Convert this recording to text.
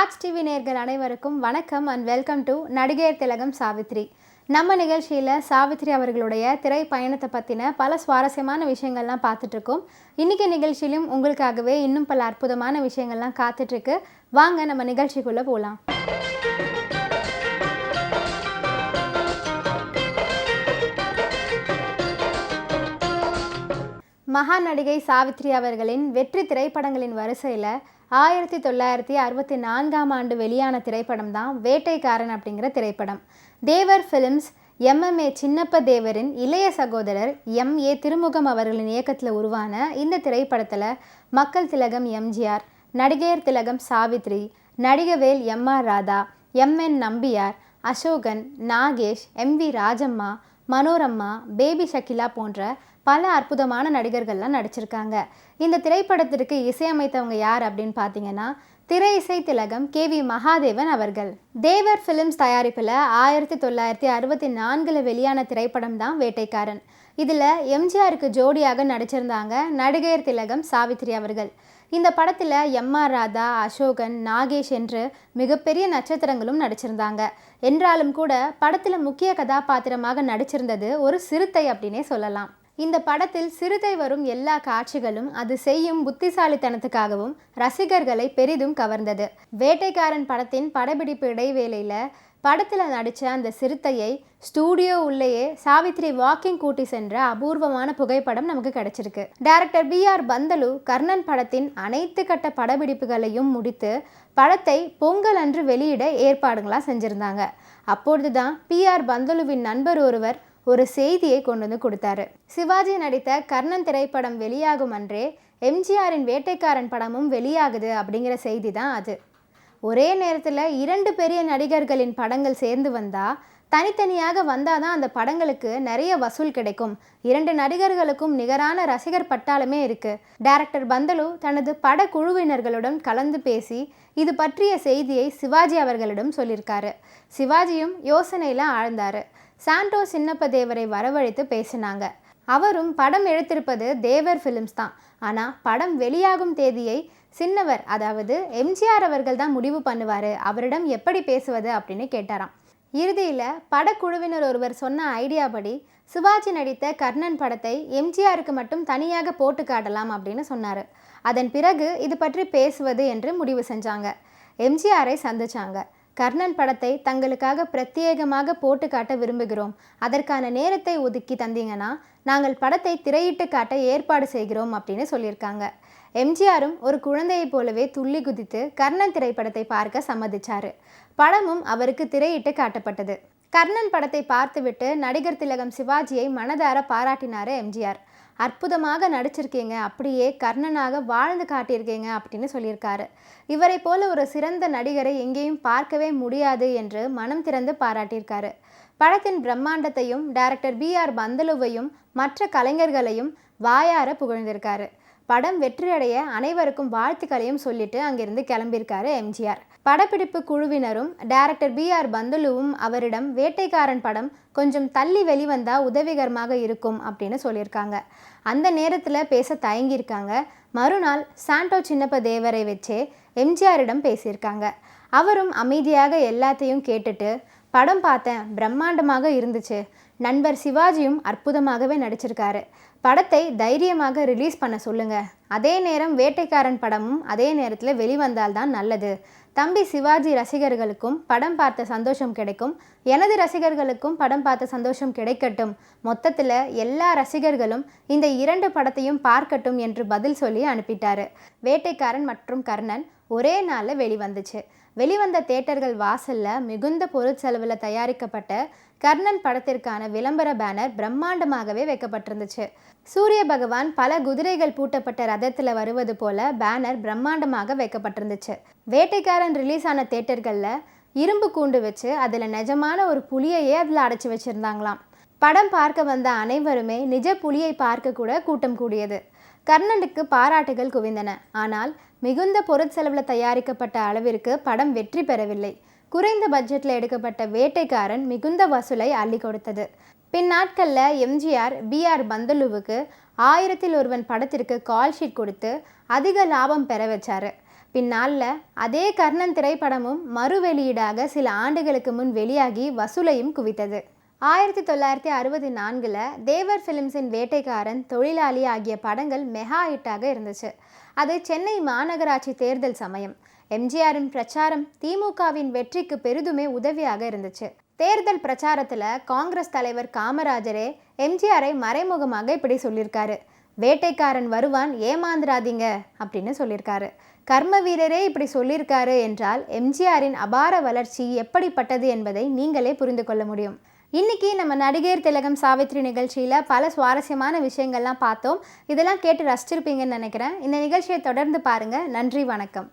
Raj TV நேயர்கள் அனைவருக்கும் வணக்கம் அண்ட் வெல்கம் டு நடிகையர் திலகம் சாவித்ரி. நம்ம நிகழ்ச்சியில் சாவித்ரி அவர்களுடைய திரை பயணத்தை பற்றின பல சுவாரஸ்யமான விஷயங்கள்லாம் பார்த்துட்ருக்கோம். இன்றைக்கி நிகழ்ச்சியிலும் உங்களுக்காகவே இன்னும் பல அற்புதமான விஷயங்கள்லாம் காத்துட்ருக்கு. வாங்க நம்ம நிகழ்ச்சிக்குள்ளே போகலாம். மகா நடிகை சாவித்ரி அவர்களின் வெற்றி திரைப்படங்களின் வரிசையில் 1964 வெளியான திரைப்படம் தான் வேட்டைக்காரன் அப்படிங்கிற திரைப்படம். தேவர் ஃபிலிம்ஸ் MMA சின்னப்ப தேவரின் இளைய சகோதரர் MA திருமுகம் அவர்களின் இயக்கத்தில் உருவான இந்த திரைப்படத்தில் மக்கள் திலகம் எம்ஜிஆர், நடிகையர் திலகம் சாவித்ரி, நடிகவேல் MR Radha, MN Nambiar, Asokan, Nagesh, MV Rajamma, Manorama, baby Shakila போன்ற பல அற்புதமான நடிகர்கள்லாம் நடிச்சிருக்காங்க. இந்த திரைப்படத்திற்கு இசையமைத்தவங்க யார் அப்படின்னு பார்த்தீங்கன்னா திரை இசை திலகம் KV மகாதேவன் அவர்கள். தேவர் ஃபிலிம்ஸ் தயாரிப்பில் 1964 வெளியான திரைப்படம் தான் வேட்டைக்காரன். இதில் எம்ஜிஆருக்கு ஜோடியாக நடிச்சிருந்தாங்க நடிகையர் திலகம் சாவித்ரி அவர்கள். இந்த படத்தில் MR ராதா, அசோகன், நாகேஷ் என்று மிகப்பெரிய நட்சத்திரங்களும் நடிச்சிருந்தாங்க. என்றாலும் கூட படத்தில் முக்கிய கதாபாத்திரமாக நடிச்சிருந்தது ஒரு சிறுத்தை அப்படின்னே சொல்லலாம். இந்த படத்தில் சிறுத்தை வரும் எல்லா காட்சிகளும் அது செய்யும் புத்திசாலித்தனத்துக்காகவும் ரசிகர்களை பெரிதும் கவர்ந்தது. வேட்டைக்காரன் படத்தின் படப்பிடிப்பு இடைவேளையில் படத்தில் நடித்த அந்த சிறுத்தையை ஸ்டூடியோ உள்ளேயே சாவித்ரி வாக்கிங் கூட்டி சென்ற அபூர்வமான புகைப்படம் நமக்கு கிடைச்சிருக்கு. டைரக்டர் BR பந்தலு கர்ணன் படத்தின் அனைத்து கட்ட படப்பிடிப்புகளையும் முடித்து படத்தை பொங்கல் அன்று வெளியிட ஏற்பாடுகளாக செஞ்சுருந்தாங்க. அப்பொழுதுதான் PR பந்தலுவின் நண்பர் ஒருவர் ஒரு செய்தியை கொண்டு வந்து கொடுத்தாரு. சிவாஜி நடித்த கர்ணன் திரைப்படம் வெளியாகும் அன்றே எம்ஜிஆரின் வேட்டைக்காரன் படமும் வெளியாகுது அப்படிங்கிற செய்தி தான் அது. ஒரே நேரத்தில் 2 பெரிய நடிகர்களின் படங்கள் சேர்ந்து வந்தால், தனித்தனியாக வந்தால் தான் அந்த படங்களுக்கு நிறைய வசூல் கிடைக்கும். 2 நடிகர்களுக்கும் நிகரான ரசிகர் பட்டாளமே இருக்குது. டைரக்டர் பந்தலு தனது படக்குழுவினர்களுடன் கலந்து பேசி இது பற்றிய செய்தியை சிவாஜி அவர்களிடம் சொல்லியிருக்காரு. சிவாஜியும் யோசனையில் ஆழ்ந்தார். சாண்டோ சின்னப்ப தேவரை வரவழைத்து பேசினாங்க. அவரும் படம் எடுத்திருப்பது தேவர் ஃபிலிம்ஸ் தான். ஆனால் படம் வெளியாகும் தேதியை சின்னவர், அதாவது எம்ஜிஆர் அவர்கள் தான் முடிவு பண்ணுவார், அவரிடம் எப்படி பேசுவது அப்படின்னு கேட்டாராம். இறுதியில் படக்குழுவினர் ஒருவர் சொன்ன ஐடியா படி சிவாஜி நடித்த கர்ணன் படத்தை எம்ஜிஆருக்கு மட்டும் தனியாக போட்டு காட்டலாம் அப்படின்னு சொன்னார். அதன் பிறகு இது பற்றி பேசுவது என்று முடிவு செஞ்சாங்க. எம்ஜிஆரை சந்திச்சாங்க. கர்ணன் படத்தை தங்களுக்காக பிரத்யேகமாக போட்டு காட்ட விரும்புகிறோம், அதற்கான நேரத்தை ஒதுக்கி தந்தீங்கன்னா நாங்கள் படத்தை திரையிட்டு காட்ட ஏற்பாடு செய்கிறோம் அப்படின்னு சொல்லியிருக்காங்க. எம்ஜிஆரும் ஒரு குழந்தையை போலவே துள்ளி குதித்து கர்ணன் திரைப்படத்தை பார்க்க சம்மதிச்சார். படமும் அவருக்கு திரையிட்டு காட்டப்பட்டது. கர்ணன் படத்தை பார்த்துவிட்டு நடிகர் திலகம் சிவாஜியை மனதார பாராட்டினார் எம்ஜிஆர். அற்புதமாக நடிச்சிருக்கீங்க, அப்படியே கர்ணனாக வாழ்ந்து காட்டியிருக்கீங்க அப்படின்னு சொல்லியிருக்காரு. இவரை போல ஒரு சிறந்த நடிகரை எங்கேயும் பார்க்கவே முடியாது என்று மனம் திறந்து பாராட்டியிருக்காரு. படத்தின் பிரம்மாண்டத்தையும் டைரக்டர் BR பந்தலுவையும் மற்ற கலைஞர்களையும் வாயார புகழ்ந்திருக்காரு. படம் வெற்றியடைய அனைவருக்கும் வாழ்த்துக்களையும் சொல்லிட்டு அங்கிருந்து கிளம்பியிருக்காரு எம்ஜிஆர். படப்பிடிப்பு குழுவினரும் டைரக்டர் BR பந்தலுவும் அவரிடம் வேட்டைக்காரன் படம் கொஞ்சம் தள்ளி வெளிவந்தால் உதவிகரமாக இருக்கும் அப்படின்னு சொல்லியிருக்காங்க. அந்த நேரத்தில் பேச தயங்கியிருக்காங்க. மறுநாள் சாண்டோ சின்னப்ப தேவரை வச்சே எம்ஜிஆரிடம் பேசியிருக்காங்க. அவரும் அமைதியாக எல்லாத்தையும் கேட்டுட்டு படம் பார்த்தேன், பிரம்மாண்டமாக இருந்துச்சு, நண்பர் சிவாஜியும் அற்புதமாகவே நடிச்சிருக்காரு, படத்தை தைரியமாக ரிலீஸ் பண்ண சொல்லுங்க, அதே நேரம் வேட்டைக்காரன் படமும் அதே நேரத்தில் வெளிவந்தால்தான் நல்லது, தம்பி சிவாஜி ரசிகர்களுக்கும் படம் பார்த்த சந்தோஷம் கிடைக்கும், எனது ரசிகர்களுக்கும் படம் பார்த்த சந்தோஷம் கிடைக்கட்டும், மொத்தத்தில் எல்லா ரசிகர்களும் இந்த 2 படத்தையும் பார்க்கட்டும் என்று பதில் சொல்லி அனுப்பிட்டாரு. வேட்டைக்காரன் மற்றும் கர்ணன் ஒரே நாளில் வெளிவந்துச்சு. வெளிவந்த தியேட்டர்கள் வாசலில் மிகுந்த பொருட்செலவில் தயாரிக்கப்பட்ட கர்ணன் படத்திற்கான விளம்பர பேனர் பிரம்மாண்டமாகவே வைக்கப்பட்டிருந்துச்சு. சூரிய பகவான் பல குதிரைகள் பூட்டப்பட்ட ரதத்தில் வருவது போல பேனர் பிரம்மாண்டமாக வைக்கப்பட்டிருந்துச்சு. வேட்டைக்காரன் ரிலீஸ் ஆன தியேட்டர்களில் இரும்பு கூண்டு வச்சு அதில் நிஜமான ஒரு புலியையே அதில் அடைச்சி வச்சுருந்தாங்களாம். படம் பார்க்க வந்த அனைவருமே நிஜ புலியை பார்க்க கூட கூட்டம் கூடியது. கர்ணனுக்கு பாராட்டுகள் குவிந்தன. ஆனால் மிகுந்த பொருட்செலவில் தயாரிக்கப்பட்ட அளவிற்கு படம் வெற்றி பெறவில்லை. குறைந்த பட்ஜெட்டில் எடுக்கப்பட்ட வேட்டைக்காரன் மிகுந்த வசூலை அள்ளி கொடுத்தது. பின்னாட்களில் எம்ஜிஆர் BR பந்தலுவுக்கு 1000 ஒருவன் படத்திற்கு கால் ஷீட் கொடுத்து அதிக லாபம் பெற வச்சார். பின்னாளில் அதே கர்ணன் திரைப்படமும் மறு வெளியீடாக சில ஆண்டுகளுக்கு முன் வெளியாகி வசூலையும் குவித்தது. 1964 தேவர் ஃபிலிம்ஸின் வேட்டைக்காரன், தொழிலாளி ஆகிய படங்கள் மெகா ஹிட்டாக இருந்துச்சு. அது சென்னை மாநகராட்சி தேர்தல் சமயம். எம்ஜிஆரின் பிரச்சாரம் திமுகவின் வெற்றிக்கு பெரிதுமே உதவியாக இருந்துச்சு. தேர்தல் பிரச்சாரத்தில் காங்கிரஸ் தலைவர் காமராஜரே எம்ஜிஆரை மறைமுகமாக இப்படி சொல்லியிருக்காரு, வேட்டைக்காரன் வருவான், ஏமாந்துராதீங்க அப்படின்னு சொல்லியிருக்காரு. கர்ம வீரரே இப்படி சொல்லியிருக்காரு என்றால் எம்ஜிஆரின் அபார வளர்ச்சி எப்படிப்பட்டது என்பதை நீங்களே புரிந்து கொள்ள முடியும். இன்னைக்கு நம்ம நடிகர் திலகம் சாவித்ரி நிகழ்ச்சியில் பல சுவாரஸ்யமான விஷயங்கள்லாம் பார்த்தோம். இதெல்லாம் கேட்டு ரசிச்சிருப்பீங்கன்னு நினைக்கிறேன். இந்த நிகழ்ச்சியை தொடர்ந்து பாருங்கள். நன்றி, வணக்கம்.